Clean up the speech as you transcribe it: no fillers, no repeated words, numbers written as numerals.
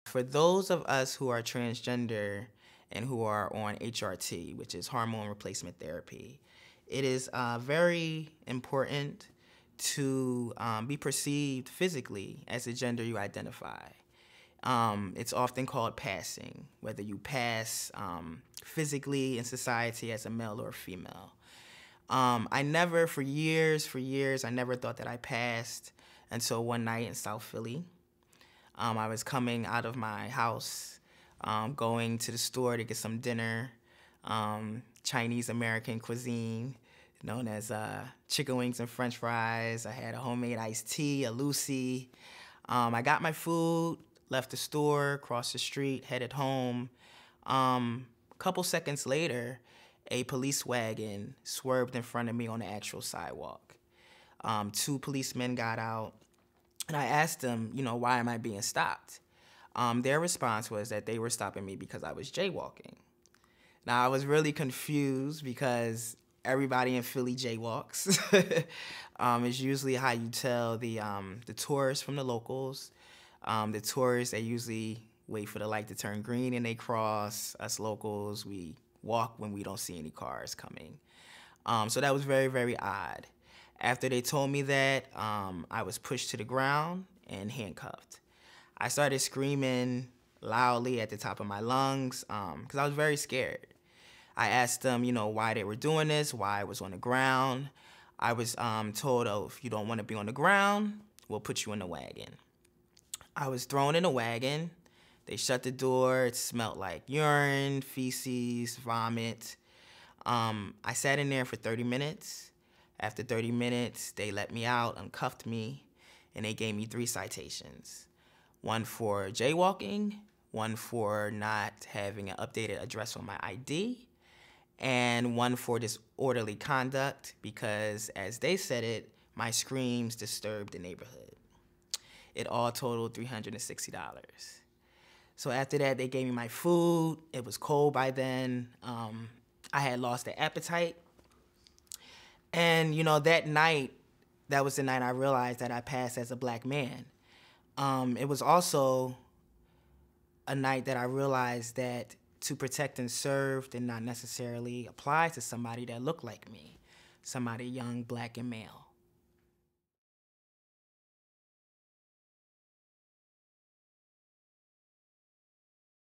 For those of us who are transgender and who are on HRT, which is hormone replacement therapy, it is very important to be perceived physically as the gender you identify. It's often called passing, whether you pass physically in society as a male or a female. I never, for years, I never thought that I passed until one night in South Philly. I was coming out of my house, going to the store to get some dinner, Chinese-American cuisine, known as chicken wings and french fries. I had a homemade iced tea, a Lucy. I got my food, left the store, crossed the street, headed home. A couple seconds later, a police wagon swerved in front of me on the actual sidewalk. Two policemen got out, and I asked them, why am I being stopped? Their response was that they were stopping me because I was jaywalking. Now, I was really confused because everybody in Philly jaywalks. It's usually how you tell the tourists from the locals. The tourists, they usually wait for the light to turn green and they cross. Us locals, we walk when we don't see any cars coming. So that was very, very odd. After they told me that, I was pushed to the ground and handcuffed. I started screaming loudly at the top of my lungs because I was very scared. I asked them, why they were doing this, why I was on the ground. I was told, oh, if you don't want to be on the ground, we'll put you in the wagon. I was thrown in a wagon. They shut the door. It smelled like urine, feces, vomit. I sat in there for 30 minutes. After 30 minutes, they let me out, uncuffed me, and they gave me 3 citations. One for jaywalking, one for not having an updated address on my ID, and one for disorderly conduct because, as they said it, my screams disturbed the neighborhood. It all totaled $360. So after that, they gave me my food. It was cold by then. I had lost the appetite. And, that night, that was the night I realized that I passed as a black man. It was also a night that I realized that to protect and serve did not necessarily apply to somebody that looked like me, somebody young, black, and male.